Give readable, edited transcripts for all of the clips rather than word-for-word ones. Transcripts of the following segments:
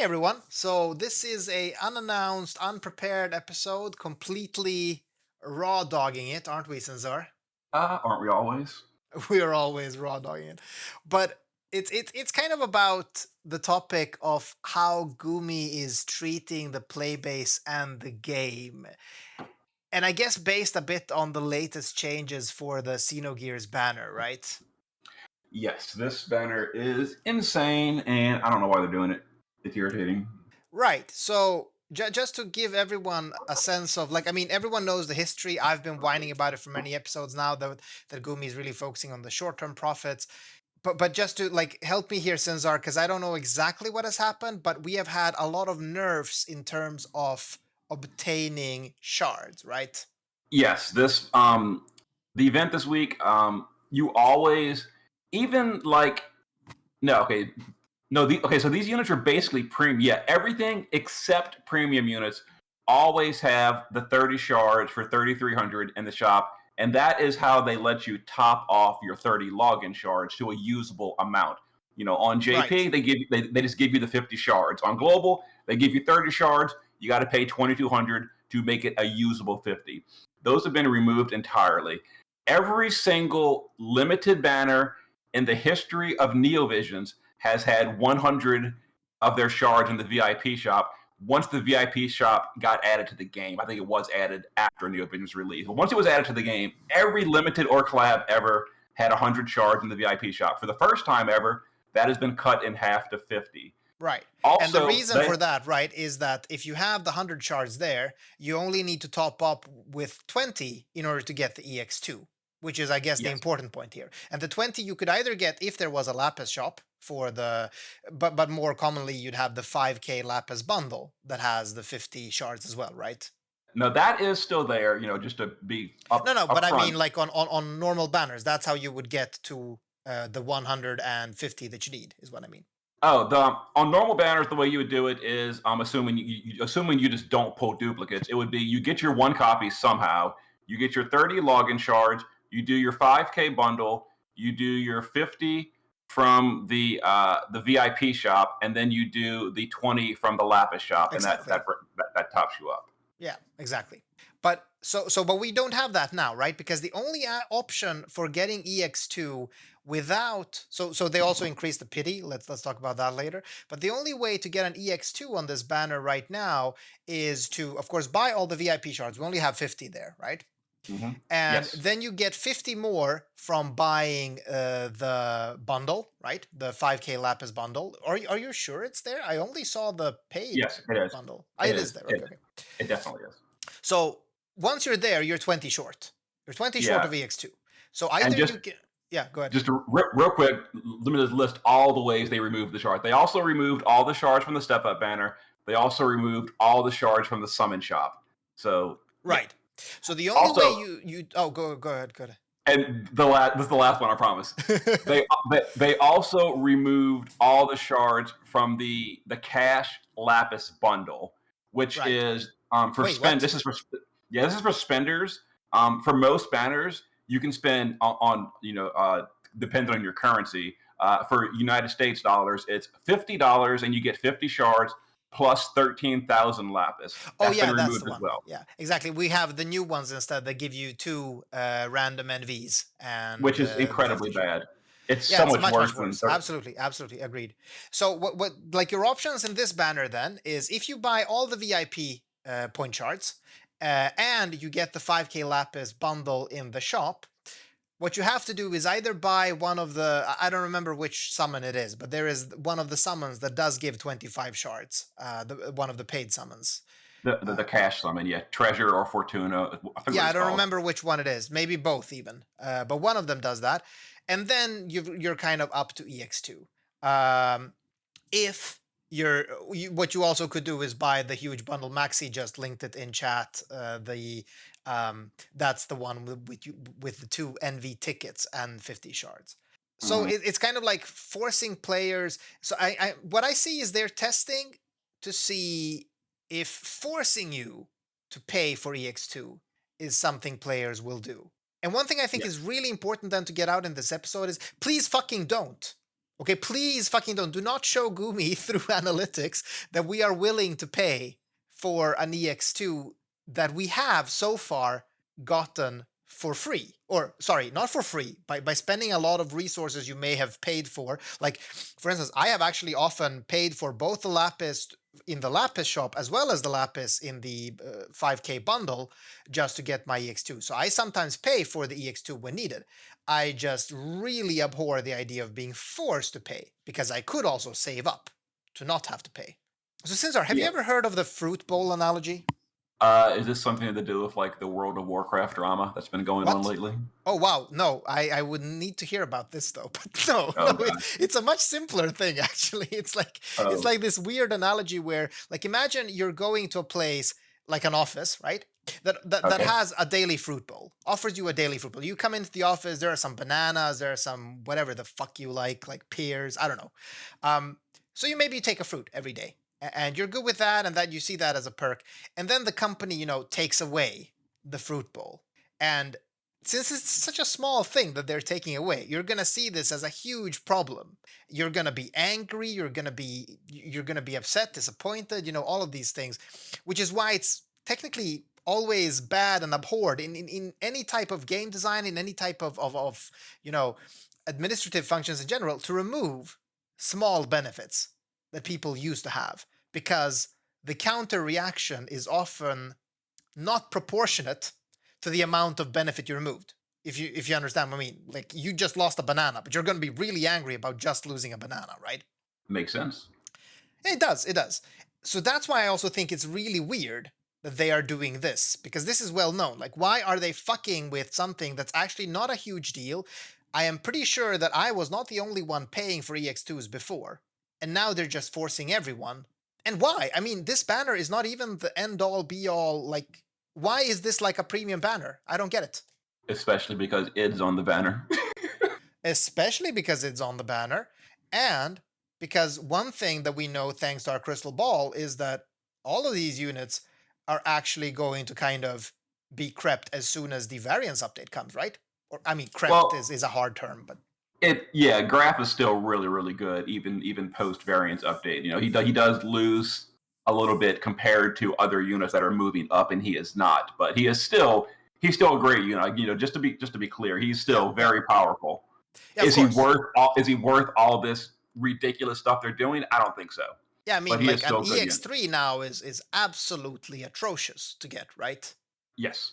Hey everyone. So this is a unannounced, unprepared episode, completely raw dogging it, aren't we, Sinzar? Aren't we always? We are always raw dogging it. But it's kind of about the topic of how Gumi is treating the play base and the game. And I guess based a bit on the latest changes for the Xenogears banner, right? Yes, this banner is insane, and I don't know why they're doing it. It's irritating. Right. So just to give everyone a sense of like, I mean, everyone knows the history. I've been whining about it for many episodes now that Gumi is really focusing on the short-term profits. But just to like help me here, Sinzar, because I don't know exactly what has happened, but we have had a lot of nerfs in terms of obtaining shards, right? Yes, this the event this week. You always even like no okay no the okay so these units are basically premium. Yeah, everything except premium units always have the 30 shards for 3,300 in the shop, and that is how they let you top off your 30 login shards to a usable amount. On Right. JP they just give you the 50 shards. On global they give you 30 shards. You got to pay 2,200 to make it a usable 50. Those have been removed entirely. Every single limited banner in the history of NeoVisions has had 100 of their shards in the VIP shop. Once the VIP shop got added to the game, I think it was added after NeoVisions release. But once it was added to the game, every limited or collab ever had 100 shards in the VIP shop. For the first time ever, that has been cut in half to 50. Right. And the Also, reason for that, right, is that if you have the 100 shards there, you only need to top up with 20 in order to get the EX2, which is, I guess, the yes, important point here. And the 20 you could either get if there was a Lapis shop for the, but more commonly you'd have the 5K Lapis bundle that has the 50 shards as well, right? no, that is still there. Just to be No, no, but up I mean front. like on normal banners, that's how you would get to the 150 that you need, is what I mean. Oh, the on normal banners, the way you would do it is, I'm assuming assuming you just don't pull duplicates. It would be you get your one copy somehow, you get your 30 login shards, you do your 5K bundle, you do your 50 from the VIP shop, and then you do the 20 from the Lapis shop, and that Exactly. that that tops you up. Yeah, exactly. But we don't have that now, right? Because the only option for getting EX2 without so they also increased the pity. Let's talk about that later. But the only way to get an EX2 on this banner right now is to, of course, buy all the VIP shards. We only have 50 there, right? And Yes. then you get 50 more from buying the bundle, right? The 5K Lapis bundle. Are you sure it's there? I only saw the paid Yes, it is. bundle. It It is is. there. Okay, It okay. it definitely is. So once you're there, you're 20 short. You're 20 short Yeah, of EX2. So and either you get, yeah, go ahead. just real quick, let me just list all the ways they removed the shard. They also removed all the shards from the step up banner. They also removed all the shards from the summon shop. So yeah. Right. So the only way Also, you go ahead. and this is the last one, I promise. They also removed all the shards from the cash lapis bundle, which Right. is for Wait, spend. what? This is for spenders. For most banners, you can spend on depending on your currency. For United States dollars, it's $50, and you get 50 shards plus 13,000 lapis. Oh That's been yeah, that's the removed as one. well, Yeah, exactly. We have the new ones instead that give you two random NVs and which is the 50 incredibly short. bad. It's Yeah, so it's much much worse than worse. Absolutely, absolutely agreed. So what like your options in this banner then is if you buy all the VIP point shards and you get the 5K Lapis bundle in the shop, what you have to do is either buy one of the I don't remember which summon it is, but there is one of the summons that does give 25 shards. One of the paid summons. the cash summon, yeah, treasure or fortuna. I forget what Yeah, I it's don't called. remember which one it is. Maybe both even. But one of them does that, and then you're kind of up to EX2. If what you also could do is buy the huge bundle. Maxi just linked it in chat. That's the one with the two NV tickets and 50 shards. So Mhm. it's kind of like forcing players. So I what I see is they're testing to see if forcing you to pay for EX2 is something players will do. And one thing I think Yeah, is really important then to get out in this episode is please fucking don't. Okay, please fucking don't. Do not show Gumi through analytics that we are willing to pay for an EX2 that we have so far gotten for free. Or, sorry, not for free, by spending a lot of resources you may have paid for. Like, for instance, I have actually often paid for both the Lapis in the Lapis shop as well as the Lapis in the 5K bundle just to get my EX2. So I sometimes pay for the EX2 when needed. I just really abhor the idea of being forced to pay because I could also save up to not have to pay. So, Sinzar, have you Yeah. ever heard of the fruit bowl analogy? Is this something to do with like the World of Warcraft drama that's been going on What? lately? Oh wow, no, I would need to hear about this though. But no, Oh god. it's a much simpler thing actually. It's Oh, like this weird analogy where, like, imagine you're going to a place like an office, right? That okay. has a daily fruit bowl, offers you a daily fruit bowl. You come into the office, there are some bananas, there are some whatever the fuck you like pears, I don't know. So you maybe take a fruit every day, and you're good with that, and that you see that as a perk. And then the company, takes away the fruit bowl, and since it's such a small thing that they're taking away, you're going to see this as a huge problem. You're going to be angry, you're going to be upset, disappointed, all of these things, which is why it's technically always bad and abhorred in any type of game design, in any type of you know administrative functions in general, to remove small benefits that people used to have, because the counter reaction is often not proportionate to the amount of benefit you removed. If you understand what I mean, like, you just lost a banana, but you're going to be really angry about just losing a banana, right? Makes sense. It does. So that's why I also think it's really weird that they are doing this, because this is well known. Like, why are they fucking with something that's actually not a huge deal? I am pretty sure that I was not the only one paying for EX2s before, and now they're just forcing everyone. And why? I mean, this banner is not even the end all be all. Like, why is this like a premium banner? I don't get it. Especially because id's on the banner. Especially because it's on the banner, and because one thing that we know thanks to our crystal ball is that all of these units are actually going to kind of be crept as soon as the variance update comes, right? Or, I mean, crept Well, is a hard term, but graph is still really good even post variance update. He does lose a little bit compared to other units that are moving up, and he is not. But he's still a great unit. Just to be clear, he's yeah, still yeah, very powerful. yeah, of course. Is he worth all this ridiculous stuff they're doing? I don't think so. Yeah, I But mean, he is like, an still a good unit. EX3 now is absolutely atrocious to get, right? Yes.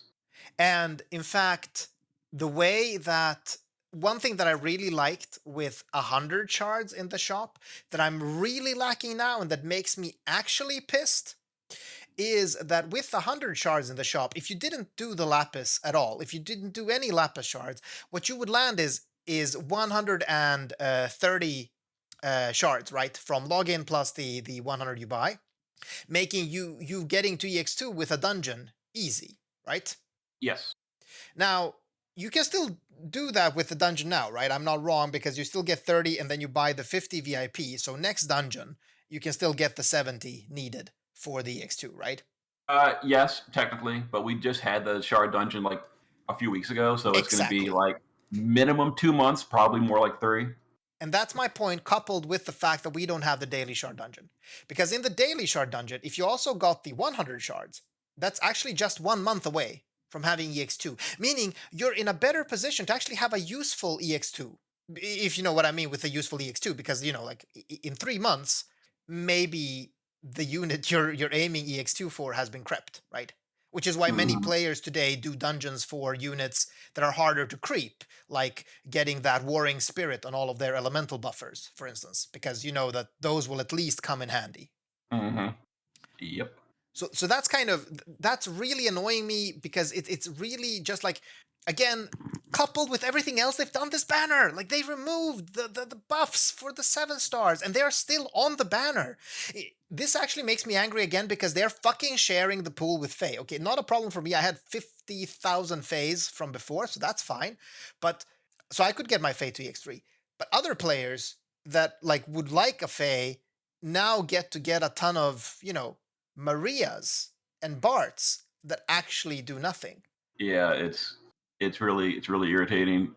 And in fact, the way that one thing that I really liked with 100 shards in the shop that I'm really lacking now and that makes me actually pissed is that with 100 shards in the shop, if you didn't do the lapis at all, if you didn't do any lapis shards, what you would land is 130 shards, right? From login plus the 100 you buy, making you getting to EX2 with a dungeon easy, right? Yes. Now, you can still do that with the dungeon now, right? I'm not wrong, because you still get 30 and then you buy the 50 VIP. So next dungeon, you can still get the 70 needed for the EX2, right? Yes, technically, but we just had the shard dungeon like a few weeks ago, so it's going to be Exactly. like minimum 2 months, probably more like three. And that's my point, coupled with the fact that we don't have the daily shard dungeon. Because in the daily shard dungeon, if you also got the 100 shards, that's actually just 1 month away from having EX2, meaning you're in a better position to actually have a useful EX2. If you know what I mean with a useful EX2, because, like, in 3 months, maybe the unit you're aiming EX2 for has been crept, right? Which is why many Mhm. players today do dungeons for units that are harder to creep, like getting that warring spirit on all of their elemental buffers, for instance, because you know that those will at least come in handy. Mhm. Yep. So that's really annoying me, because it's really just like, again, coupled with everything else they've done this banner, like they removed the buffs for the 7 stars and they're still on the banner. This actually makes me angry again, because they're fucking sharing the pool with Faye. Okay, not a problem for me. I had 50,000 Fays from before, so that's fine. But so I could get my Faye to EX3. But other players that like would like a Faye now get a ton of, Marias and Barts that actually do nothing. Yeah, it's really irritating.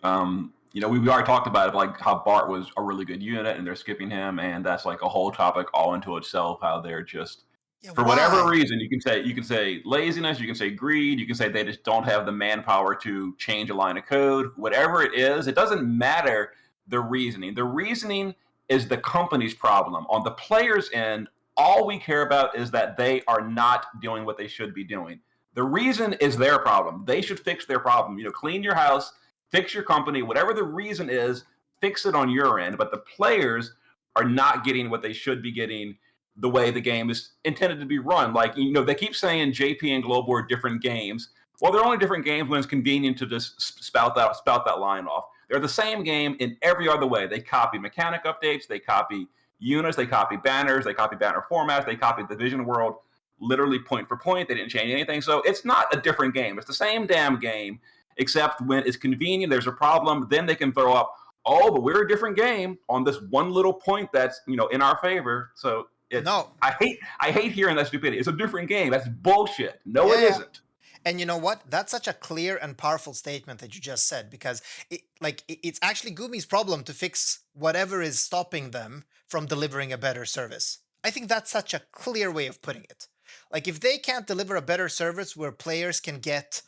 we already talked about it, like how Bart was a really good unit and they're skipping him, and that's like a whole topic all into itself. How they're just, Yeah, for whatever why? reason, you can say laziness, you can say greed, you can say they just don't have the manpower to change a line of code. Whatever it is, it doesn't matter the reasoning. The reasoning is the company's problem. On the player's end, all we care about is that they are not doing what they should be doing. The reason is their problem. They should fix their problem. Clean your house, fix your company, whatever the reason is, fix it on your end. But the players are not getting what they should be getting the way the game is intended to be run. Like, they keep saying JP and Global are different games. Well, they're only different games when it's convenient to just spout that line off. They're the same game in every other way. They copy mechanic updates, they copy units, they copy banners, they copy banner formats, they copy the vision world literally point for point. They didn't change anything. So it's not a different game. It's the same damn game, except when it's convenient, there's a problem, then they can throw up, oh, but we're a different game on this one little point that's, in our favor. So No. I hate hearing that stupidity. It's a different game. That's bullshit. No, it Yeah. isn't. And you know what? That's such a clear and powerful statement that you just said, because it's actually Gumi's problem to fix whatever is stopping them from delivering a better service. I think that's such a clear way of putting it. Like, if they can't deliver a better service where players can get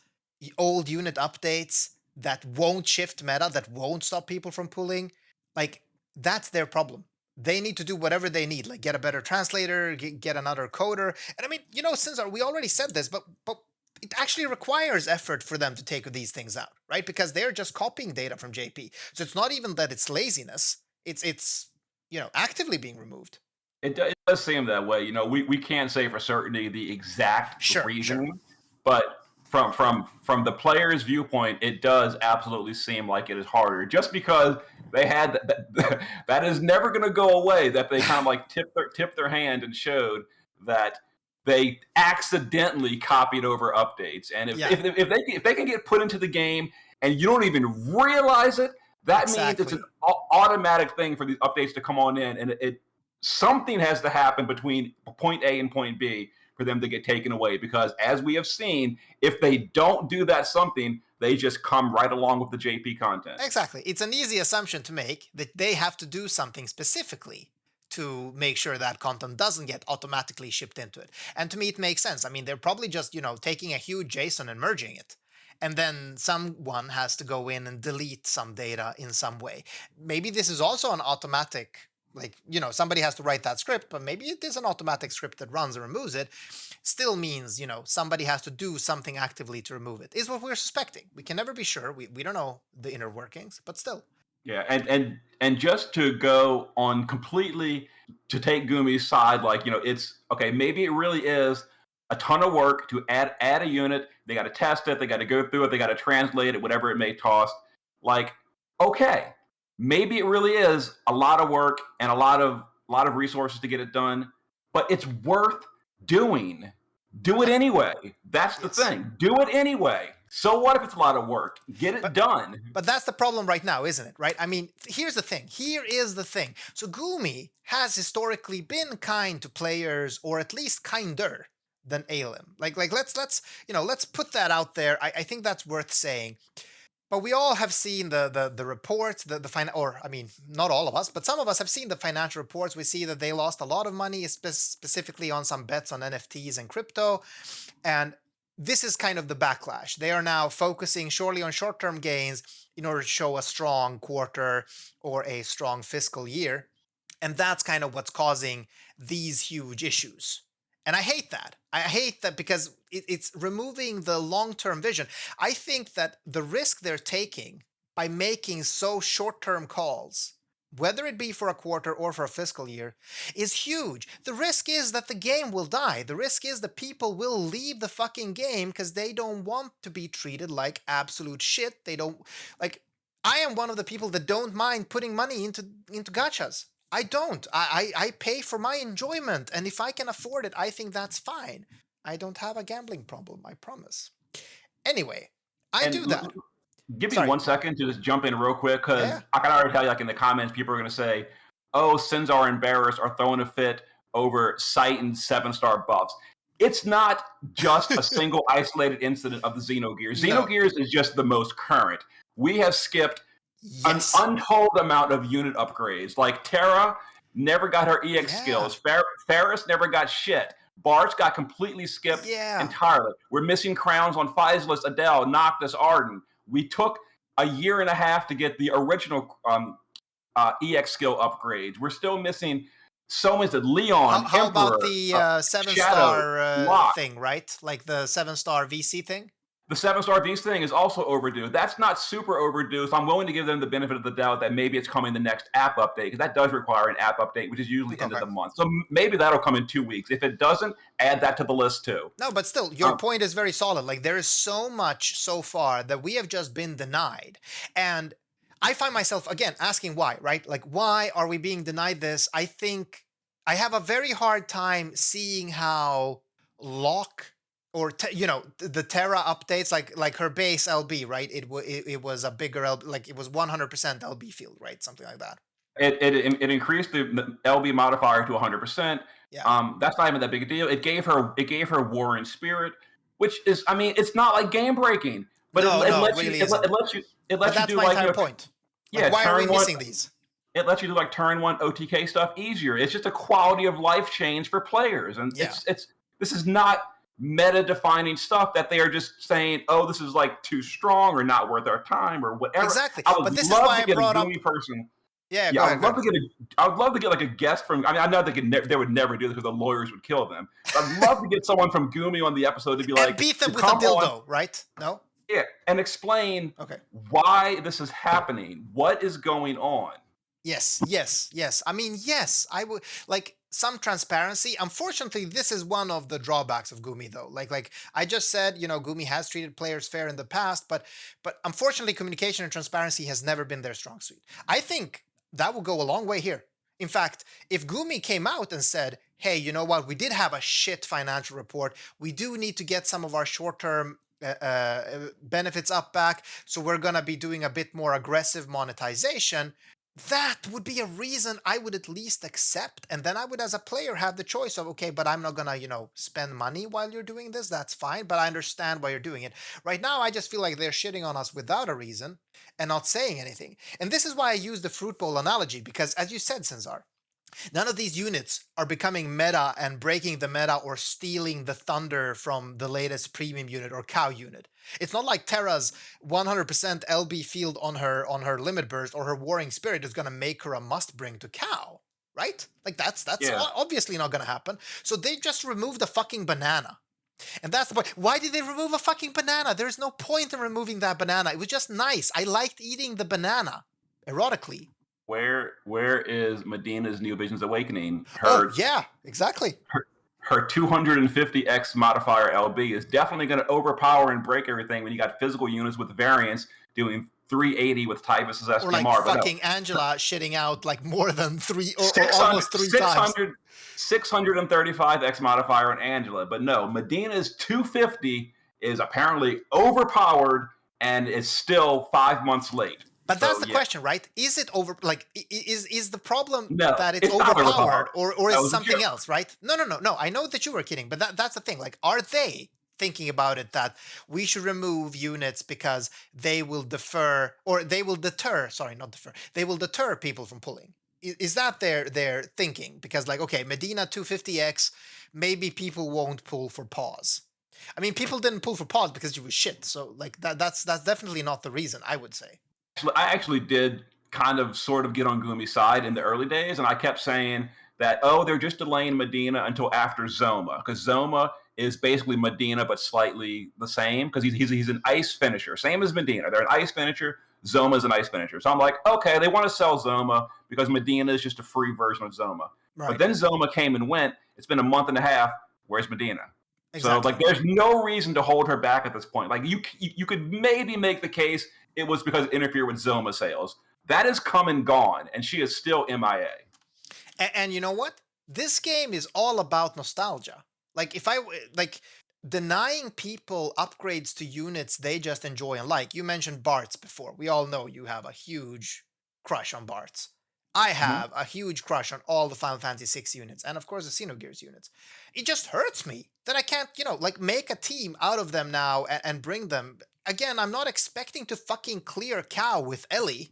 old unit updates that won't shift meta, that won't stop people from pulling, like, that's their problem. They need to do whatever they need, like get a better translator, get another coder. And I mean, Sinzar, we already said this, but it actually requires effort for them to take these things out, right? Because they're just copying data from JP. So it's not even that it's laziness. It's actively being removed. It does seem that way. We can't say for certainty the exact reason, but from the player's viewpoint, it does absolutely seem like it is harder. Just because they had that is never going to go away. That they kind of like tipped their hand and showed that they accidentally copied over updates. And if they can get put into the game and you don't even realize it, that means it's an automatic thing for these updates to come on in, and something has to happen between point A and point B for them to get taken away. Because as we have seen, if they don't do that something, they just come right along with the JP content. Exactly. It's an easy assumption to make that they have to do something specifically to make sure that content doesn't get automatically shipped into it. And to me, it makes sense. I mean, they're probably just, taking a huge JSON and merging it. And then someone has to go in and delete some data in some way. Maybe this is also an automatic, somebody has to write that script, but maybe it is an automatic script that runs and removes it. Still means, somebody has to do something actively to remove it, is what we're suspecting. We can never be sure. We don't know the inner workings, but still. Yeah, and just to go on completely to take Gumi's side, it's okay. Maybe it really is a ton of work to add a unit. They got to test it. They got to go through it. They got to translate it, whatever it may cost. Okay, maybe it really is a lot of work and a lot of resources to get it done, but it's worth doing. Do it anyway. That's the thing. Do it anyway. So what if it's a lot of work? Get it done. But that's the problem right now, isn't it? Right? I mean, here's the thing. Here is the thing. So Gumi has historically been kind to players, or at least kinder than Alim. Let's put that out there. I think that's worth saying. But we all have seen the reports, not all of us, but some of us have seen the financial reports. We see that they lost a lot of money, specifically on some bets on NFTs and crypto. And this is kind of the backlash. They are now focusing surely on short-term gains in order to show a strong quarter or a strong fiscal year. And that's kind of what's causing these huge issues. And I hate that. I hate that because it's removing the long-term vision. I think that the risk they're taking by making so short-term calls, whether it be for a quarter or for a fiscal year, is huge. The risk is that the game will die. The risk is that people will leave the fucking game because they don't want to be treated like absolute shit. They don't, I am one of the people that don't mind putting money into gachas. I don't. I pay for my enjoyment, and if I can afford it, I think that's fine. I don't have a gambling problem, I promise. Anyway, I do that. Give me 1 second to just jump in real quick, because I can already tell you, in the comments, people are going to say, oh, Sinzar and Bharos are throwing a fit over sight and 7-star buffs. It's not just a single isolated incident of the Xenogears. Xenogears is just the most current. We have skipped an Yes. untold amount of unit upgrades. Like Terra never got her EX Yeah. skills. Ferris never got shit. Bart's got completely skipped Yeah. entirely. We're missing crowns on Physalis, Adele, Noctis, Arden. We took a year and a half to get the original EX skill upgrades. We're still missing so many. Leon, How about Emperor, the Shadow, 7-star Locke. thing, right? Like the 7-star VC thing? The 7-star Beast thing is also overdue. That's not super overdue, so I'm willing to give them the benefit of the doubt that maybe it's coming the next app update, because that does require an app update, which is usually end of the month. So maybe that'll come in 2 weeks. If it doesn't, add that to the list too. No, but still, your point is very solid. Like, there is so much so far that we have just been denied. And I find myself, again, asking why, right? Like, why are we being denied this? I think I have a very hard time seeing how Locke or the Terra updates, like her base LB, right? It was a bigger LB, like it was 100% LB field, right? Something like that. It increased the LB modifier to 100%. Yeah. That's not even that big a deal. It gave her warring spirit, which is, I mean, it's not like game breaking, but No, it no, lets really you isn't. it lets you That's do my like, entire point. yeah, Like, why are we turn one. missing these? It lets you do like turn one OTK stuff easier. It's just a quality of life change for players, and Yeah. this is not meta defining stuff that they are just saying, oh, this is like too strong or not worth our time or whatever. Exactly. I would But this is love why to I get a brought up. Gumi person. Yeah, Yeah, go I ahead, would love to get like a guest from. I mean, I know they would never do this because the lawyers would kill them. But I'd love to get someone from Gumi on the episode to be like, and beat them to with a come dildo, on, right? No. yeah, and explain Okay. why this is happening. What is going on? Yes, yes, yes. I mean, yes, I would like some transparency. Unfortunately, this is one of the drawbacks of Gumi, though. Like I just said, Gumi has treated players fair in the past, but unfortunately, communication and transparency has never been their strong suit. I think that will go a long way here. In fact, if Gumi came out and said, "Hey, you know what? We did have a shit financial report. We do need to get some of our short-term benefits up back, so we're gonna be doing a bit more aggressive monetization." That would be a reason I would at least accept. And then I would, as a player, have the choice of, okay, but I'm not gonna, spend money while you're doing this. That's fine, but I understand why you're doing it. Right now, I just feel like they're shitting on us without a reason and not saying anything. And this is why I use the fruit bowl analogy, because as you said, Sinzar, none of these units are becoming meta and breaking the meta or stealing the thunder from the latest premium unit or cow unit. It's not like Terra's 100% LB field on her limit burst or her warring spirit is going to make her a must bring to cow, right? Like that's obviously not going to happen. So they just removed the fucking banana. And that's the point. Why did they remove a fucking banana? There's no point in removing that banana. It was just nice. I liked eating the banana erotically. Where is Medina's New Visions Awakening? Yeah, exactly. Her 250x modifier LB is definitely going to overpower and break everything when you got physical units with variants doing 380 with Typhus's SPMR. Or like fucking Angela shitting out like more than three or almost three times. 635x modifier on Angela. But no, Medina's 250 is apparently overpowered and is still 5 months late. But that's the question, right? Is it is the problem that it's overpowered or is something else, right? No. I know that you were kidding, but that's the thing. Like, are they thinking about it that we should remove units because they will deter, sorry, not defer. They will deter people from pulling. Is that their thinking? Because like, okay, Medina 250x, maybe people won't pull for pause. I mean, people didn't pull for pause because you was shit. So like that's definitely not the reason, I would say. I actually did kind of sort of get on Gumi's side in the early days, and I kept saying that, oh, they're just delaying Medina until after Zoma, because Zoma is basically Medina but slightly the same, because he's an ice finisher, same as Medina. They're an ice finisher. Zoma is an ice finisher. So I'm like, okay, they want to sell Zoma because Medina is just a free version of Zoma. Right. But then Zoma came and went. It's been a month and a half. Where's Medina? Exactly. So like, there's no reason to hold her back at this point. Like you could maybe make the case it was because it interfered with Zoma sales. That is come and gone, and she is still MIA. And you know what? This game is all about nostalgia. Like, denying people upgrades to units they just enjoy and like. You mentioned Bart's before. We all know you have a huge crush on Bart's. I have a huge crush on all the Final Fantasy VI units, and of course the Xenogears units. It just hurts me that I can't, make a team out of them now and bring them. Again, I'm not expecting to fucking clear cow with Ellie.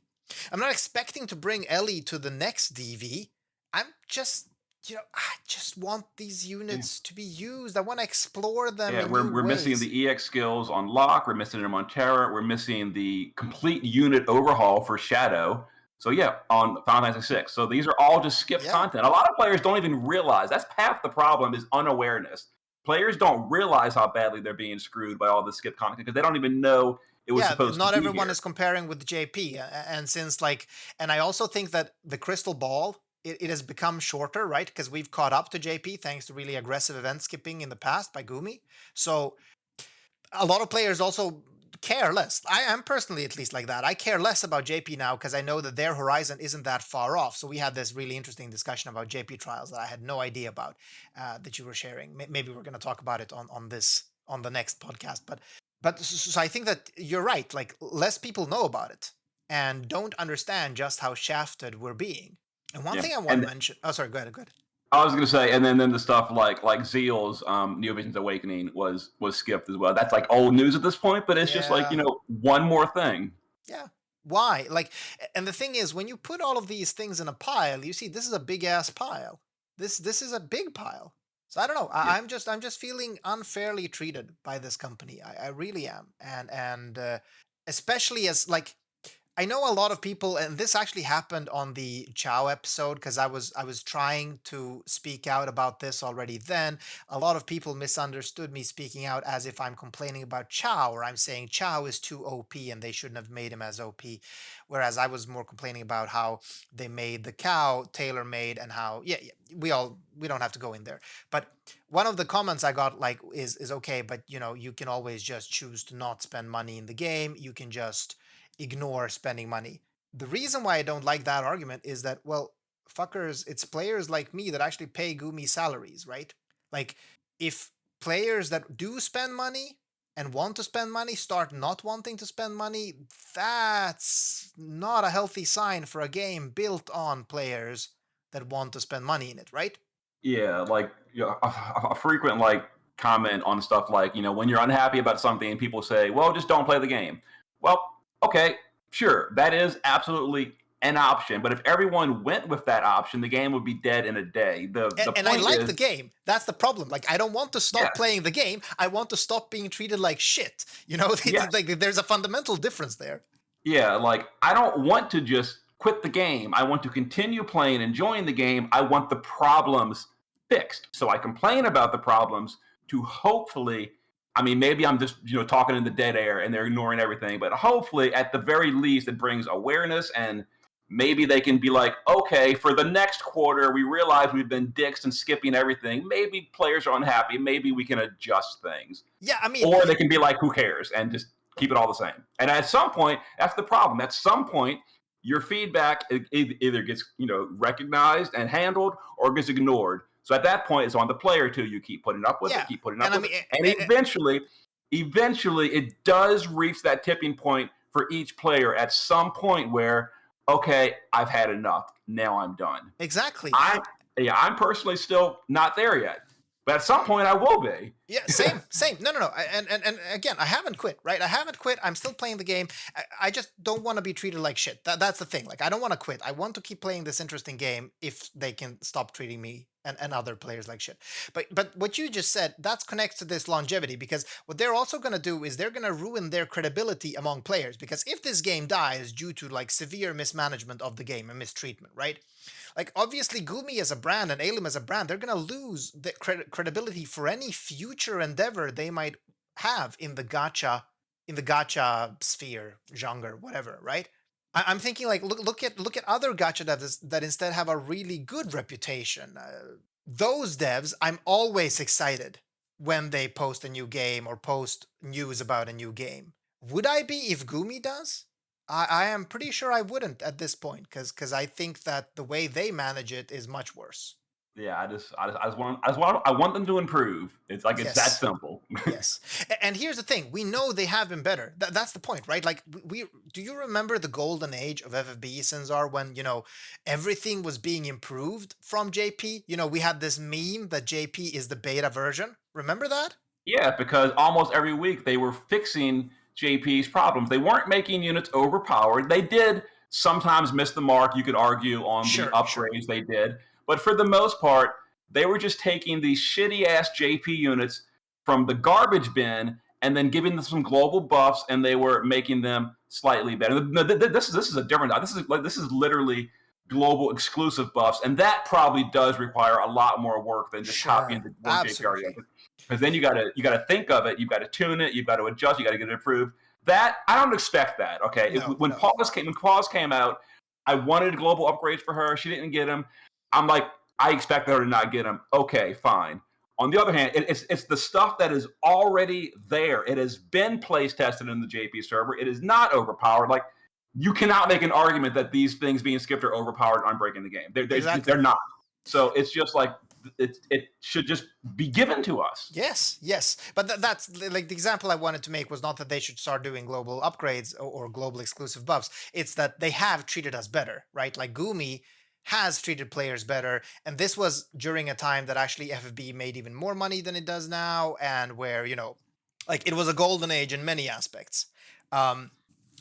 I'm not expecting to bring Ellie to the next DV. I'm just, I just want these Yeah. units to be used. I want to explore them Yeah, in new we're missing ways. the EX skills on Locke. We're missing them on Terra. We're missing the complete unit overhaul for Shadow. So yeah, on Final Fantasy VI. So these are all just skipped Yeah. content. A lot of players don't even realize that's half the problem is unawareness. Players don't realize how badly they're being screwed by all the skipped content because they don't even know it was Yeah, supposed to not be everyone here. is comparing with JP. And since and I also think that the crystal ball, it has become shorter, right? Because we've caught up to JP thanks to really aggressive event skipping in the past by Gumi. So a lot of players also care less. I am personally at least like that. I care less about JP now because I know that their horizon isn't that far off. So we had this really interesting discussion about JP trials that I had no idea about that you were sharing. Maybe we're going to talk about it on the next podcast. But I think that you're right. Like less people know about it and don't understand just how shafted we're being. And one Yeah, thing I want to and mention. Oh, sorry. Go ahead. Go ahead. I was gonna say, and then the stuff like Zeal's Neo Vision's Awakening was skipped as well. That's like old news at this point, but it's just like Yeah. one more thing. Yeah. Why? And the thing is, when you put all of these things in a pile, you see this is a big ass pile. This is a big pile. So I don't know. Yeah. I'm just feeling unfairly treated by this company. I really am, and especially as I know a lot of people, and this actually happened on the Chow episode because I was trying to speak out about this already then. A lot of people misunderstood me speaking out as if I'm complaining about Chow or I'm saying Chow is too OP and they shouldn't have made him as OP. Whereas I was more complaining about how they made the cow tailor made and how yeah, we don't have to go in there. But one of the comments I got is okay, but you can always just choose to not spend money in the game. You can just ignore spending money. The reason why I don't like that argument is that, well, fuckers, it's players like me that actually pay Gumi salaries, right? Like, if players that do spend money and want to spend money start not wanting to spend money, that's not a healthy sign for a game built on players that want to spend money in it, right? Yeah, like a frequent comment on stuff like when you're unhappy about something, people say, "Well, just don't play the game." Well, okay, sure, that is absolutely an option, but if everyone went with that option, the game would be dead in a day. The And I point like is, the game. That's the problem. Like, I don't want to yeah, stop playing the game. I want to stop being treated like shit. yes, Like there's a fundamental difference there. yeah, like I don't want to just quit the game. I want to continue playing, enjoying the game. I want the problems fixed. So I complain about the problems to hopefully, I mean, maybe I'm just, talking in the dead air and they're ignoring everything, but hopefully at the very least it brings awareness and maybe they can be like, okay, for the next quarter, we realize we've been dicks and skipping everything. Maybe players are unhappy. Maybe we can adjust things. Yeah, I mean, Or they can be like, who cares, and just keep it all the same. And at some point, that's the problem. At some point, your feedback either gets recognized and handled, or gets ignored. So at that point, it's on the player too. You keep putting up with it, yeah, keep putting and up I with mean, it, and eventually, it does reach that tipping point for each player at some point where, okay, I've had enough. Now I'm done. exactly. I'm personally still not there yet, but at some point I will be. Yeah, same. No. And again, I haven't quit, right? I haven't quit. I'm still playing the game. I just don't want to be treated like shit. That's the thing. Like, I don't want to quit. I want to keep playing this interesting game if they can stop treating me and other players like shit. But what you just said, that's connects to this longevity because what they're also going to do is they're going to ruin their credibility among players because if this game dies due to severe mismanagement of the game and mistreatment, right? Like, obviously, Gumi as a brand and Alum as a brand, they're going to lose the credibility for any future endeavor they might have in the gacha sphere, genre, whatever, right? I'm thinking look at other gacha devs that instead have a really good reputation. Those devs, I'm always excited when they post a new game or post news about a new game. Would I be if Gumi does? I am pretty sure I wouldn't at this point because I think that the way they manage it is much worse. Yeah, I want them to improve. It's like it's that Yes. simple. Yes. And here's the thing, we know they have been better. That's the point, right? Like we do you remember the golden age of FFBE Sinzar when, everything was being improved from JP? We had this meme that JP is the beta version. Remember that? Yeah, because almost every week they were fixing JP's problems. They weren't making units overpowered. They did sometimes missed the mark, you could argue, on the Sure, sure. upgrades they did. But for the most part, they were just taking these shitty ass JP units from the garbage bin and then giving them some global buffs, and they were making them slightly better. This is a different. This is literally global exclusive buffs, and that probably does require a lot more work than just copying Sure. the one JP already. Absolutely. Because then you gotta think of it, you've got to tune it, you've got to adjust, you got to get it approved. That I don't expect that. Okay, No, when no. Pause came out, I wanted global upgrades for her. She didn't get them. I'm like, I expected her to not get them. Okay, fine. On the other hand, it's the stuff that is already there. It has been place tested in the JP server. It is not overpowered. Like, you cannot make an argument that these things being skipped are overpowered on breaking the game. Exactly. They're not. So it's just like it should just be given to us. Yes, yes. But that's like the example I wanted to make was not that they should start doing global upgrades or global exclusive buffs. It's that they have treated us better, right? Like Gumi has treated players better. And this was during a time that actually FFB made even more money than it does now, and where, like it was a golden age in many aspects.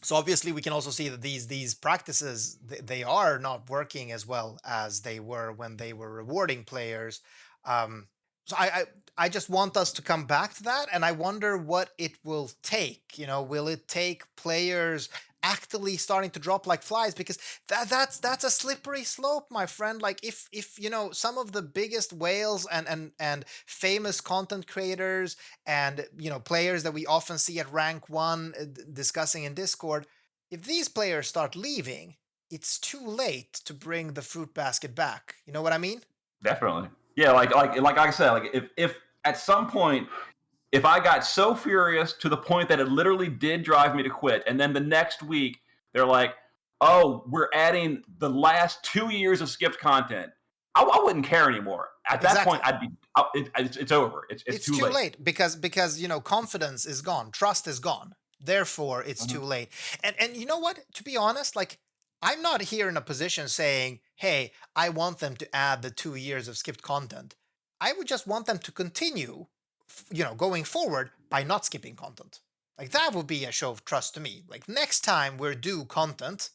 So obviously we can also see that these practices they are not working as well as they were when they were rewarding players. So I just want us to come back to that, and I wonder what it will take. Will it take players actively starting to drop like flies? Because that's a slippery slope, my friend. Like if some of the biggest whales and famous content creators and players that we often see at rank 1 discussing in Discord, if these players start leaving, it's too late to bring the fruit basket back. You know what I mean? Definitely. Yeah, like I said, like if at some point, if I got so furious to the point that it literally did drive me to quit, and then the next week they're like, "Oh, we're adding the last 2 years of skipped content," I wouldn't care anymore. At that point, Exactly. it's over. It's It's too too late. late because confidence is gone, trust is gone. Therefore, it's too Mhm. late. And you know what? To be honest, like I'm not here in a position saying, "Hey, I want them to add the 2 years of skipped content." I would just want them to continue, going forward by not skipping content. Like that would be a show of trust to me. Like next time we're due content,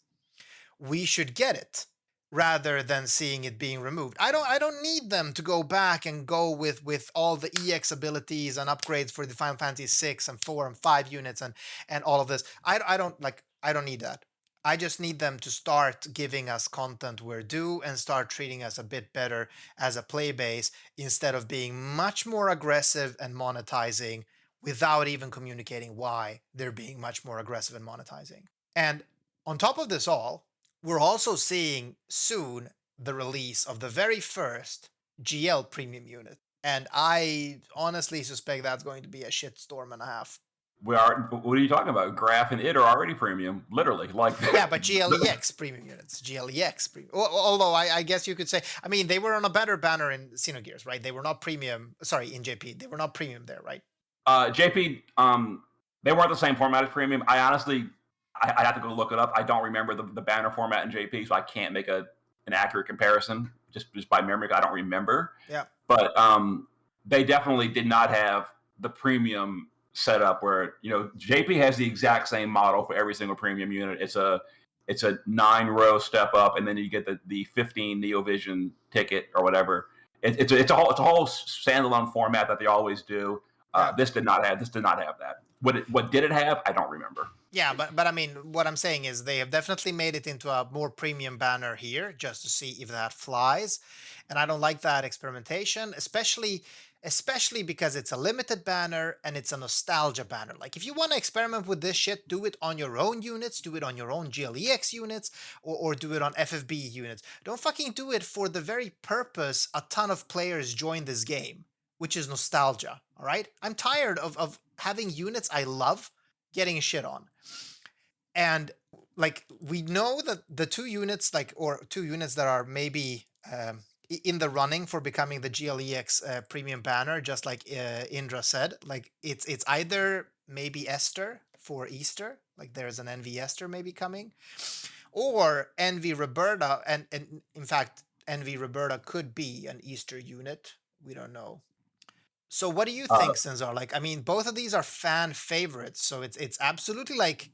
we should get it rather than seeing it being removed. I don't need them to go back and go with all the EX abilities and upgrades for the Final Fantasy 6 and 4 and 5 units and all of this. I don't need that. I just need them to start giving us content we're due and start treating us a bit better as a play base instead of being much more aggressive and monetizing without even communicating why they're being much more aggressive and monetizing. And on top of this all, we're also seeing soon the release of the very first GL premium unit. And I honestly suspect that's going to be a shitstorm and a half. What are you talking about? Graph and it are already premium, literally. Like, Yeah, but GLEX premium units. GLEX premium. Although I guess you could say, I mean, they were on a better banner in Xenogears, right? They were not premium. Sorry, in JP. They were not premium there, right? JP, they weren't the same format as premium. I honestly, I have to go look it up. I don't remember the banner format in JP, so I can't make an accurate comparison just by memory. I don't remember. Yeah. But they definitely did not have the premium setup where JP has the exact same model for every single premium unit. It's a 9-row step up, and then you get the 15 Neovision ticket or whatever. It's a whole standalone format that they always do. Yeah. This did not have that. What did it have? I don't remember. Yeah, but I mean, what I'm saying is they have definitely made it into a more premium banner here just to see if that flies. And I don't like that experimentation, especially because it's a limited banner and it's a nostalgia banner. Like if you want to experiment with this shit, do it on your own units, do it on your own GLEX units, or do it on FFBE units. Don't fucking do it for the very purpose a ton of players join this game, which is nostalgia. All right? I'm tired of having units I love getting shit on. And like we know that the two units that are maybe in the running for becoming the GLEX premium banner, just like Indra said, like it's either maybe Esther for Easter, like there's an NV Esther maybe coming, or NV Roberta, and in fact NV Roberta could be an Easter unit. We don't know. So what do you Uh, think, Sinzar? Like, I mean, both of these are fan favorites, so it's absolutely like,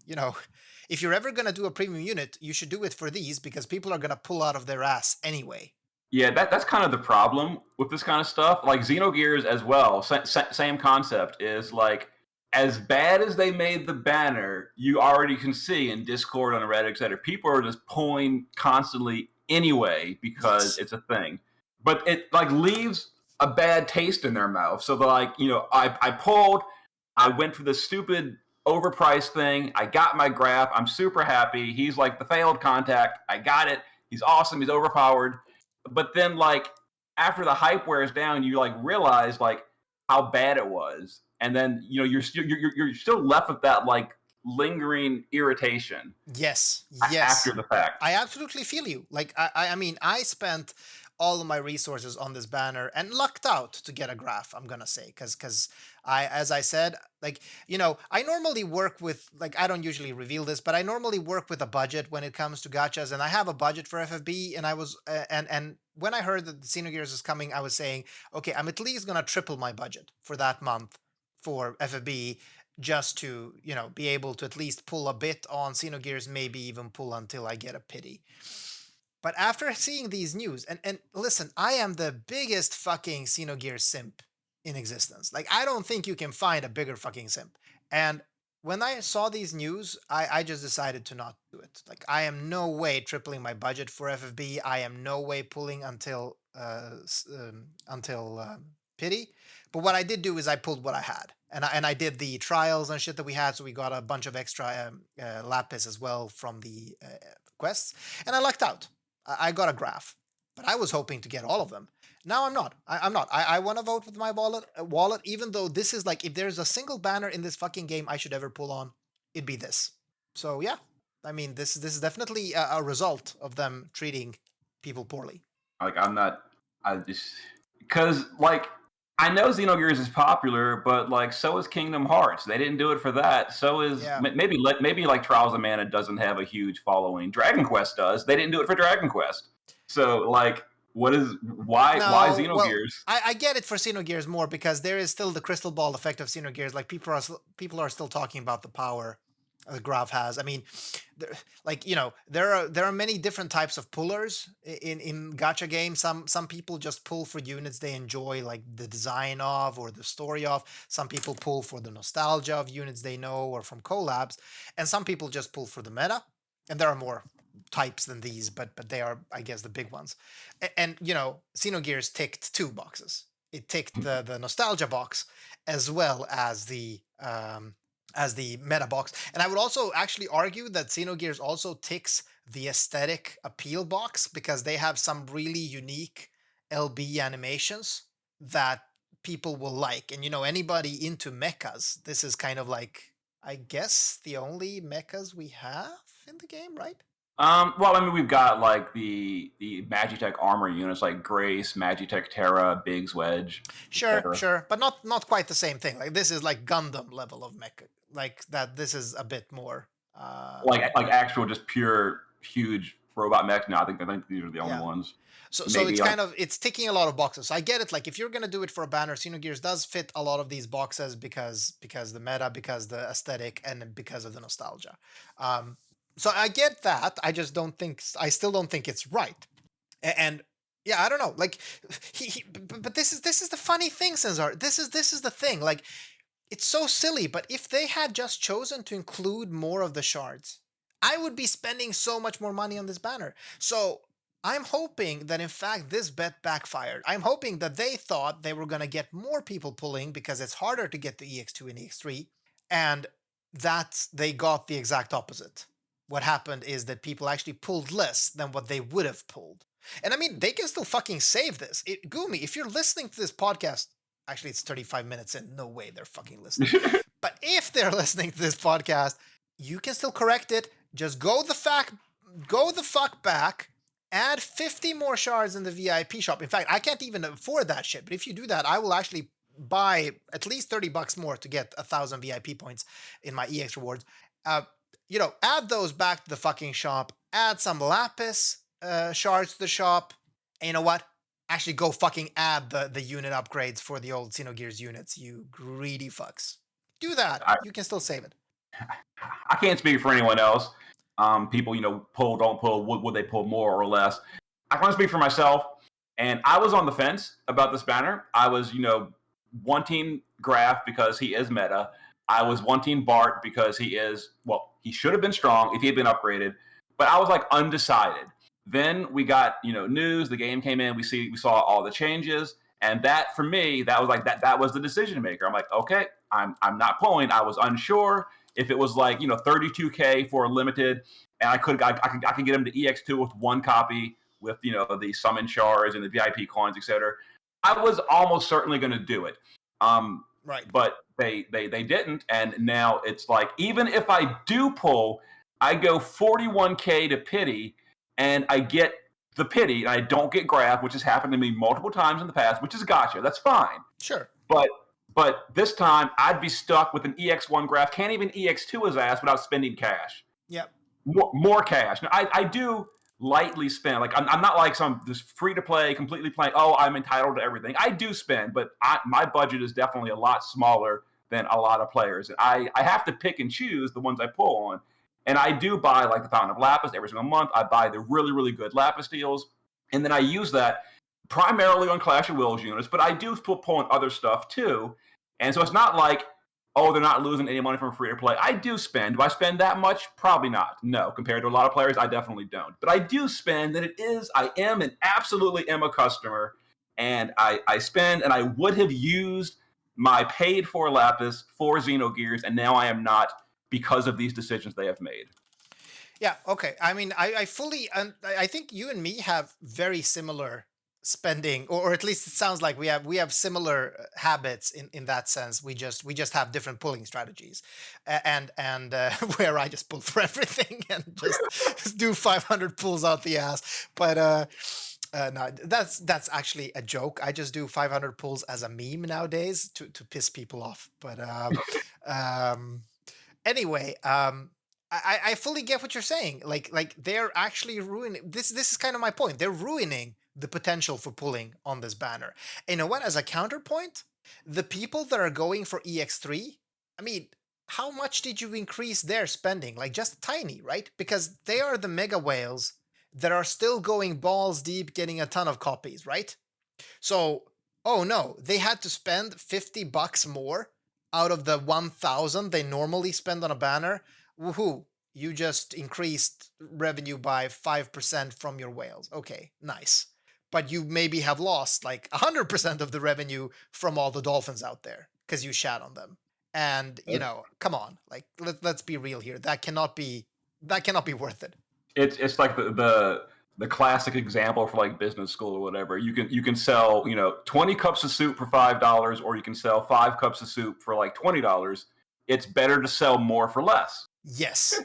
if you're ever gonna do a premium unit, you should do it for these because people are gonna pull out of their ass anyway. Yeah, that's kind of the problem with this kind of stuff. Like Xenogears as well, same concept is like as bad as they made the banner, you already can see in Discord, on Reddit, etc. People are just pulling constantly anyway because Yes. it's a thing, but it like leaves a bad taste in their mouth. So they're like, I pulled, I went for the stupid overpriced thing, I got my graph, I'm super happy. He's like the failed contact, I got it. He's awesome. He's overpowered, but then like after the hype wears down, you like realize like how bad it was, and then you're still left with that like lingering irritation Yes. after Yes. the fact. I absolutely feel you. Like I mean, I spent all of my resources on this banner and lucked out to get a graph, I'm gonna say, because I, as I said, like, I normally work with, like, I don't usually reveal this, but I normally work with a budget when it comes to gachas, and I have a budget for FFB, and I was and when I heard that the Xenogears is coming, I was saying, okay, I'm at least gonna triple my budget for that month for FFB, just to be able to at least pull a bit on Xenogears, maybe even pull until I get a pity. But after seeing these news, and listen, I am the biggest fucking Xenogears simp in existence. Like, I don't think you can find a bigger fucking simp. And when I saw these news, I just decided to not do it. Like, I am no way tripling my budget for FFB. I am no way pulling until pity. But what I did do is I pulled what I had, and I did the trials and shit that we had. So we got a bunch of extra lapis as well from the quests, and I lucked out. I got a graph, but I was hoping to get all of them. Now I'm not. I'm not. I want to vote with my wallet, even though this is like, if there's a single banner in this fucking game I should ever pull on, it'd be this. So yeah, I mean, this is definitely a result of them treating people poorly. Like I'm not. I just because like I know Xenogears is popular, but like so is Kingdom Hearts. They didn't do it for that. So is Yeah. maybe like Trials of Mana doesn't have a huge following. Dragon Quest does. They didn't do it for Dragon Quest. So like, what is why No, well, Xenogears? I get it for Xenogears more because there is still the crystal ball effect of Xenogears. Like, people are still talking about the power the graph has. I mean, there, like, there are many different types of pullers in gacha games. Some people just pull for units they enjoy, like the design of or the story of. Some people pull for the nostalgia of units they know or from collabs, and some people just pull for the meta. And there are more types than these, but they are, I guess, the big ones. And Xenogears ticked two boxes. It ticked the nostalgia box as well as the meta box. And I would also actually argue that Xenogears also ticks the aesthetic appeal box because they have some really unique LB animations that people will like. And anybody into mechas, this is kind of like, I guess, the only mechas we have in the game, right? Well, I mean, we've got like the Magitech armor units like Grace, Magitech Terra, Biggs Wedge, Sure, etc. sure, but not quite the same thing. Like, this is like Gundam level of mecha. Like that, this is a bit more. Like actual just pure huge robot mech. No, I think these are the only Yeah. ones. So it's Maybe like kind of, it's ticking a lot of boxes. So I get it. Like, if you're gonna do it for a banner, Xenogears does fit a lot of these boxes because the meta, because the aesthetic, and because of the nostalgia. So I get that. I still don't think it's right. And yeah, I don't know. Like, but this is the funny thing, Cesar. This is the thing. Like, it's so silly, but if they had just chosen to include more of the shards, I would be spending so much more money on this banner. So I'm hoping that in fact this bet backfired. I'm hoping that they thought they were going to get more people pulling because it's harder to get the EX2 and EX3, and that they got the exact opposite. What happened is that people actually pulled less than what they would have pulled. And I mean, they can still fucking save this. Gumi, if you're listening to this podcast, actually, it's 35 minutes in. No way they're fucking listening. But if they're listening to this podcast, you can still correct it. Just go the fuck back. Add 50 more shards in the VIP shop. In fact, I can't even afford that shit. But if you do that, I will actually buy at least $30 more to get 1,000 VIP points in my EX rewards. Add those back to the fucking shop. Add some lapis shards to the shop. And you know what? Actually, go fucking add the unit upgrades for the old Xenogears units, you greedy fucks. Do that. I, You can still save it. I can't speak for anyone else. People, pull, don't pull. Would they pull more or less? I can only speak for myself. And I was on the fence about this banner. I was, wanting Graf because he is meta. I was wanting Bart because he should have been strong if he had been upgraded. But I was like undecided. Then we got, news. The game came in. We saw all the changes, and that for me, that was like that was the decision maker. I'm like, okay, I'm not pulling. I was unsure if it was like 32K for a limited, and I could get him to EX2 with one copy with the summon shards and the VIP coins, etc. I was almost certainly going to do it, Right. but they didn't, and now it's like even if I do pull, I go 41K to pity, and I get the pity, and I don't get Graf, which has happened to me multiple times in the past, which is gotcha. That's fine. Sure. But this time, I'd be stuck with an EX1 Graf. Can't even EX2 his ass without spending cash. Yep. More cash. Now, I do lightly spend. Like, I'm not like some just free-to-play, completely playing, oh, I'm entitled to everything. I do spend, but my budget is definitely a lot smaller than a lot of players. And I have to pick and choose the ones I pull on. And I do buy, like, the Fountain of Lapis every single month. I buy the really, really good Lapis deals. And then I use that primarily on Clash of Wills units, but I do pull on other stuff too. And so it's not like, oh, they're not losing any money from free to play. I do spend. Do I spend that much? Probably not. No, compared to a lot of players, I definitely don't. But I do spend, and I am and absolutely am a customer. And I spend, and I would have used my paid for Lapis for Xenogears, and now I am not because of these decisions they have made. Yeah. Okay. I mean, I fully, and I think you and me have very similar spending, or at least it sounds like we have similar habits in that sense. We just have different pulling strategies, and where I just pull for everything and just do 500 pulls out the ass. But no, that's actually a joke. I just do 500 pulls as a meme nowadays to piss people off. But um, anyway, I fully get what you're saying. Like they're actually ruining this. This is kind of my point. They're ruining the potential for pulling on this banner. And you know what? As a counterpoint, the people that are going for EX3, I mean, how much did you increase their spending? Like just tiny, right? Because they are the mega whales that are still going balls deep, getting a ton of copies, right? So, oh no, they had to spend $50 more out of the 1,000 they normally spend on a banner. Woohoo! You just increased revenue by 5% from your whales. Okay, nice. But you maybe have lost like 100% of the revenue from all the dolphins out there because you shat on them. And come on, like let's be real here. That cannot be worth it. It's like the classic example for like business school or whatever. You can sell 20 cups of soup for $5, or you can sell 5 cups of soup for like $20. It's better to sell more for less. Yes.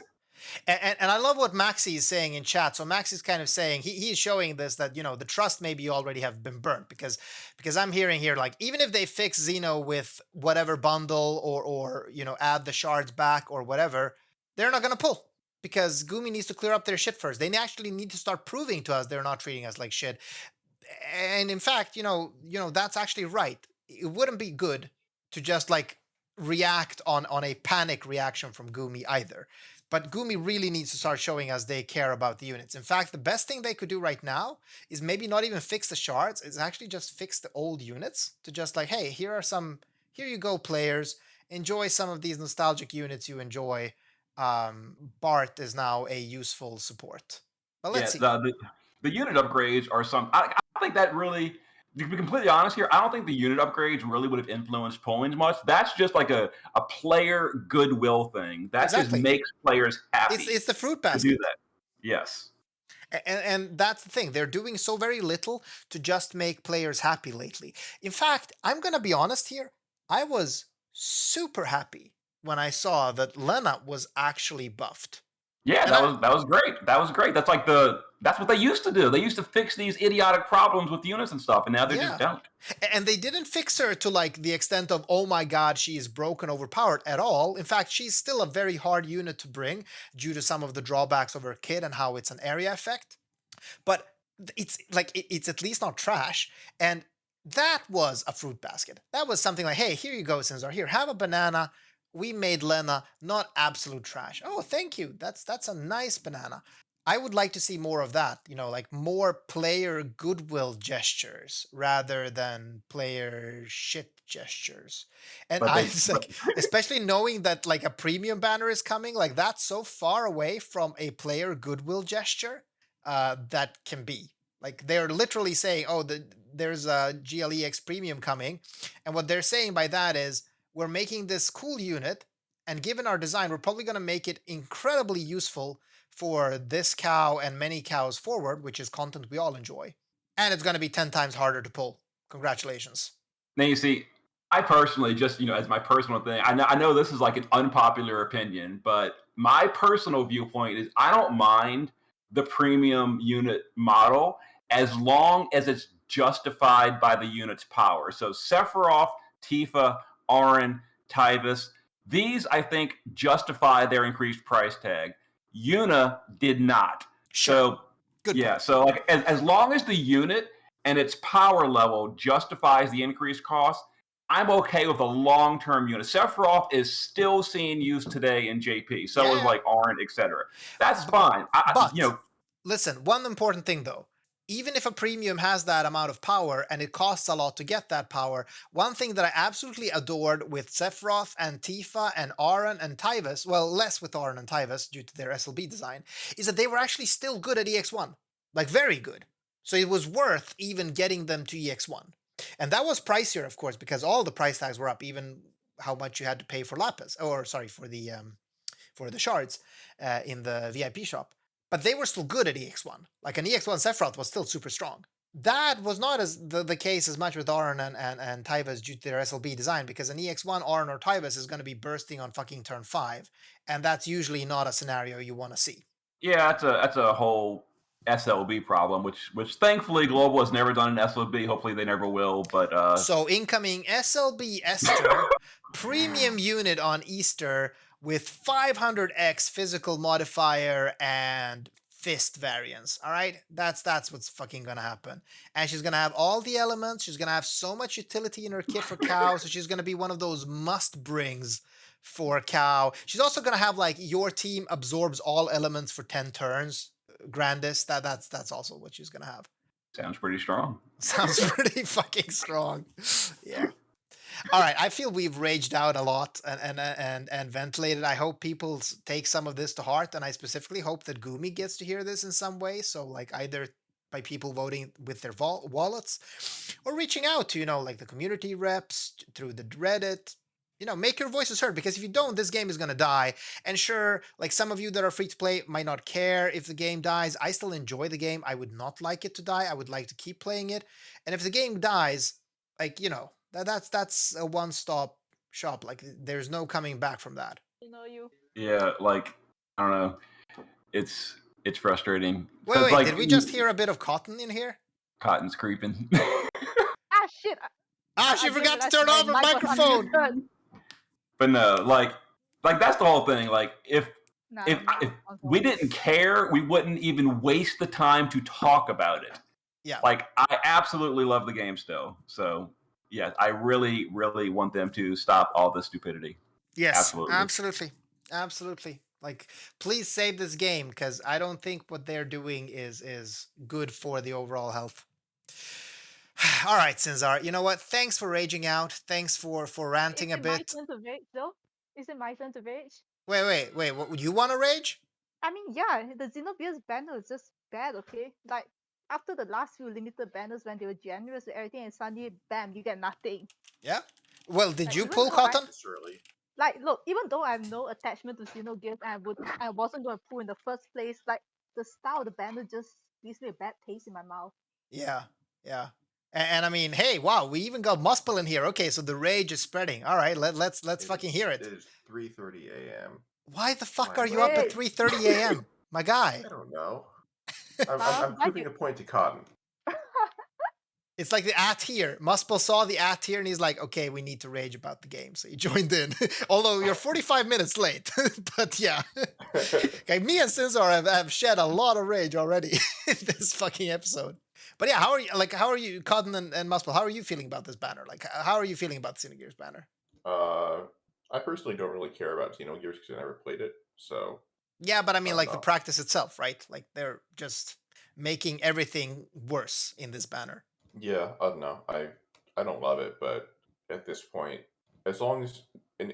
And I love what Maxi is saying in chat. So Maxi is kind of saying he is showing this that the trust maybe already have been burnt because I'm hearing here like even if they fix Xeno with whatever bundle or add the shards back or whatever, they're not gonna pull because Gumi needs to clear up their shit first. They actually need to start proving to us they're not treating us like shit. And in fact, that's actually right. It wouldn't be good to just like react on a panic reaction from Gumi either. But Gumi really needs to start showing us they care about the units. In fact, the best thing they could do right now is maybe not even fix the shards, it's actually just fix the old units to just like, hey, here you go, players. Enjoy some of these nostalgic units you enjoy. Bart is now a useful support. But let's Yeah, see. the unit upgrades are some. I think that really, to be completely honest here, I don't think the unit upgrades really would have influenced polling much. That's just like a player goodwill thing. That just Exactly. makes players happy It's the fruit to do basket. that. Yes. And that's the thing. They're doing so very little to just make players happy lately. In fact, I'm going to be honest here. I was super happy when I saw that Lena was actually buffed. Yeah, And that was great. That was great. That's what they used to do. They used to fix these idiotic problems with units and stuff, and now they just yeah. don't. And they didn't fix her to like the extent of, oh my god, she is broken, overpowered at all. In fact, she's still a very hard unit to bring due to some of the drawbacks of her kit and how it's an area effect. But it's like it's at least not trash. And that was a fruit basket. That was something like, hey, here you go, Sinzar. Here, have a banana. We made Lena, not absolute trash. Oh, thank you. That's a nice banana. I would like to see more of that, like more player goodwill gestures rather than player shit gestures. And But I they, was like, especially knowing that like a premium banner is coming, like that's so far away from a player goodwill gesture that can be. Like they're literally saying, "Oh, there's a GLEX premium coming," and what they're saying by that is, we're making this cool unit, and given our design, we're probably going to make it incredibly useful for this cow and many cows forward, which is content we all enjoy, and it's going to be 10 times harder to pull. Congratulations. now you see, I personally just as my personal thing. I know this is like an unpopular opinion, but my personal viewpoint is I don't mind the premium unit model as long as it's justified by the unit's power. So Sephiroth, Tifa, Auron, Tyvus, these I think justify their increased price tag. Yuna did not. Sure. So Good yeah, point. so like as long as the unit and its power level justifies the increased cost, I'm okay with a long-term unit. Sephiroth is still seeing use today in JP. So Yeah, is yeah. like Auron, etc. That's B- fine. But listen, one important thing though. Even if a premium has that amount of power and it costs a lot to get that power, one thing that I absolutely adored with Sephiroth and Tifa and Auron and Tyvus, well, less with Auron and Tyvus due to their SLB design, is that they were actually still good at EX1. Like, very good. So it was worth even getting them to EX1. And that was pricier, of course, because all the price tags were up, even how much you had to pay for Lapis, or sorry, for the shards in the VIP shop. But they were still good at EX1. Like an EX1 Sephiroth was still super strong. That was not as the case as much with Auron and Tyvus due to their SLB design, because an EX1 Auron or Tyvus is going to be bursting on fucking turn 5, and that's usually not a scenario you want to see. Yeah, that's a whole SLB problem, which thankfully Global has never done an SLB. Hopefully they never will. But so incoming SLB Esther premium unit on Easter with 500x physical modifier and fist variance. All right, that's what's fucking gonna happen. And she's gonna have all the elements. She's gonna have so much utility in her kit for cow. So she's gonna be one of those must brings for cow. She's also gonna have like your team absorbs all elements for 10 turns. Grandest. That's also what she's gonna have. sounds pretty strong. Sounds pretty fucking strong. Yeah. All right. I feel we've raged out a lot and ventilated. I hope people take some of this to heart, and I specifically hope that Gumi gets to hear this in some way. So, like, either by people voting with their wallets, or reaching out to like the community reps through the Reddit. Make your voices heard, because if you don't, this game is gonna die. And sure, like some of you that are free to play might not care if the game dies. I still enjoy the game. I would not like it to die. I would like to keep playing it. And if the game dies, like that's a one-stop shop. Like there's no coming back from that. Yeah, like I don't know. It's frustrating. Wait, Like, did we just hear a bit of Cotton in here? Cotton's creeping. Ah, shit. She forgot to turn off her microphone. But no, like that's the whole thing. Like if we didn't care, we wouldn't even waste the time to talk about it. Yeah. Like I absolutely love the game still. So yeah, I really, really want them to stop all this stupidity. Yes, absolutely. Like, please save this game, because I don't think what they're doing is good for the overall health. All right, Sinzar. You know what? Thanks for raging out. Thanks for ranting a bit. Is it my turn to rage, though? Is it my turn to rage? Wait. What, you want to rage? I mean, yeah, the Xenogears banner is just bad, okay? Like, after the last few limited banners when they were generous with everything, and suddenly, bam, you get nothing. Yeah. Well, did Like, you even pull though Cotton? Like, look, even though I have no attachment to Xenogears, I wasn't going to pull in the first place. Like, the style of the banner just gives me a bad taste in my mouth. Yeah. And I mean, hey, wow, we even got Muspel in here. Okay, so the rage is spreading. All right, let's fucking hear it. It is 3:30 a.m. Why the fuck are you up at 3:30 a.m., my guy? I don't know. I'm proving a point to Cotton. It's like the at here. Muspel saw the at here and he's like, okay, we need to rage about the game. So he joined in. Although you're 45 minutes late. But yeah. Okay, me and Sinzar have shed a lot of rage already in this fucking episode. But yeah, how are you, Cotton and Muspel, how are you feeling about this banner? Like, how are you feeling about the Xenogears banner? I personally don't really care about Xenogears because I never played it. So Yeah, but I mean, like the no. practice itself, right? Like they're just making everything worse in this banner. Yeah, I don't know. I don't love it, but at this point, as long as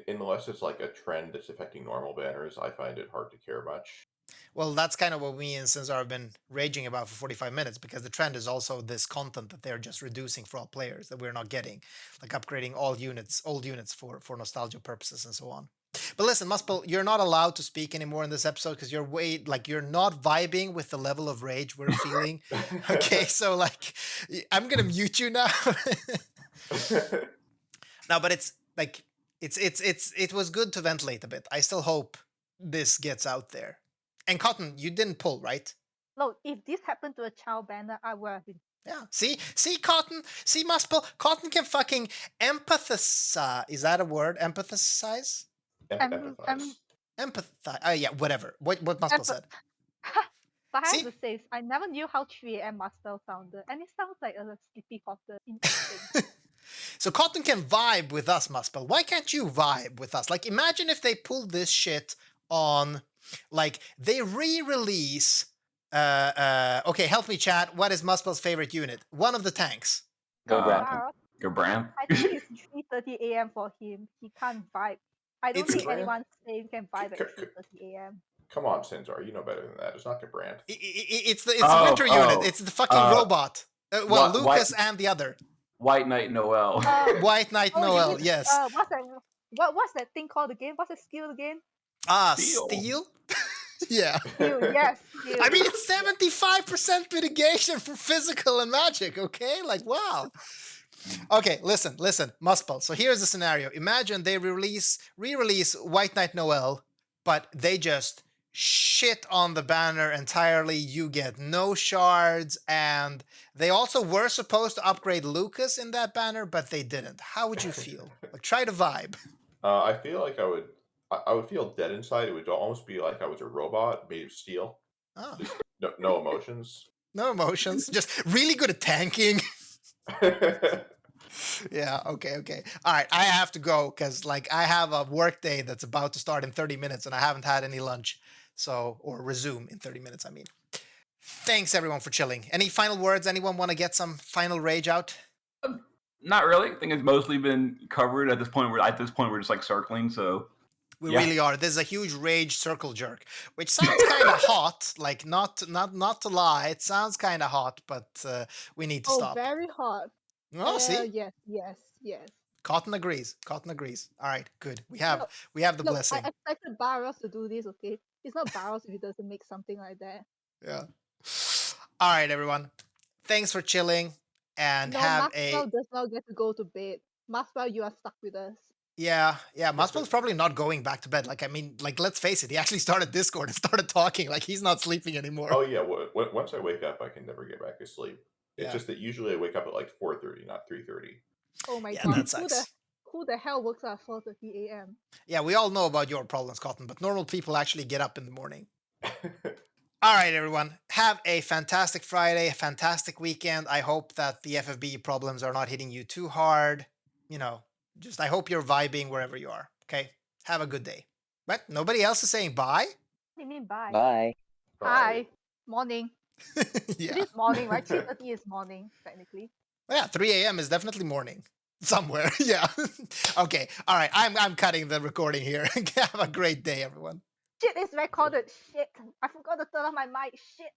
unless it's like a trend that's affecting normal banners, I find it hard to care much. Well, that's kind of what me and Sinzar have been raging about for 45 minutes, because the trend is also this content that they're just reducing for all players that we're not getting, like upgrading all units, old units for nostalgia purposes and so on. But listen, Muspel, you're not allowed to speak anymore in this episode because you're not vibing with the level of rage we're feeling. Okay, so like, I'm gonna mute you now. No, but it's like it was good to ventilate a bit. I still hope this gets out there. And Cotton, you didn't pull, right? Look, if this happened to a child banner, I would have been. Yeah. See, Cotton, see, Muspel. Cotton can fucking empathize. Is that a word? Empathize? Empathize. Empathize. Yeah, whatever. What Muspel said. But I See? have to say, I never knew how 3 a.m. Muspel sounded, and it sounds like a sleepy hotter. Interesting. So Cotton can vibe with us, Muspel. Why can't you vibe with us? Like, imagine if they pulled this shit on, like, they re-release. Okay, help me, chat. What is Muspel's favorite unit? One of the tanks. Go Uh, Brad. Wow. Go Bram. I think it's 3:30 a.m. for him. He can't vibe. I don't It's think Brand. anyone saying can vibe at C- c- 3:30 a.m. Come on, Sinzar, you know better than that. It's not Brand. It's the Oh, winter unit. oh. It's the fucking robot. Well, Wh- Lucas and the other. White Knight Noel. White Knight Oh, you Noel. mean, Yes. what's that? What's that thing called again? What's the skill again? Steel. Steel. Yeah. Skill, yes. Skill. I mean, it's 75% mitigation for physical and magic. Okay, like wow. Okay, listen, Muspel. So here's the scenario. Imagine they re-release White Knight Noel, but they just shit on the banner entirely. You get no shards, and they also were supposed to upgrade Lucas in that banner, but they didn't. How would you feel? Like, try to vibe. I feel like I would feel dead inside. It would almost be like I was a robot made of steel. Oh, No emotions. no emotions. Just really good at tanking. Yeah, okay. All right, I have to go because like I have a work day that's about to start in 30 minutes and I haven't had any lunch. So, or resume in 30 minutes, I mean. Thanks everyone for chilling. Any final words? Anyone want to get some final rage out? Not really. I think it's mostly been covered at this point. We're just like circling. So We yeah. really are. There's a huge rage circle jerk, which sounds kind of hot. Like not to lie, it sounds kind of hot, but we need to Oh, stop. very hot. Oh, see, Yes. Cotton agrees. All right, good. We have Look, the Look, blessing. I expected Bharos to do this, okay? It's not Bharos if he doesn't make something like that. Yeah. All right, everyone. Thanks for chilling and No, have Muspel does not get to go to bed. Muspel, you are stuck with us. Yeah. Muspel's probably not going back to bed. Like, I mean, like, let's face it. He actually started Discord and started talking. Like, he's not sleeping anymore. Oh yeah, once I wake up, I can never get back to sleep. It's Yeah. just that usually I wake up at like 4:30, not 3:30. Oh my Yeah, god, that sucks. who the hell works at 4:30 a.m.? Yeah, we all know about your problems, Cotton, but normal people actually get up in the morning. All right, everyone. Have a fantastic Friday, a fantastic weekend. I hope that the FFBE problems are not hitting you too hard. You know, just I hope you're vibing wherever you are. Okay? Have a good day. But nobody else is saying bye? What do you mean bye? Bye. Hi. Morning. Yeah. It is morning, right? 3:30 is morning, technically. Yeah, 3 a.m. is definitely morning. Somewhere. Yeah. Okay. All right. I'm cutting the recording here. Have a great day, everyone. Shit, it's recorded. Shit. I forgot to turn off my mic. Shit.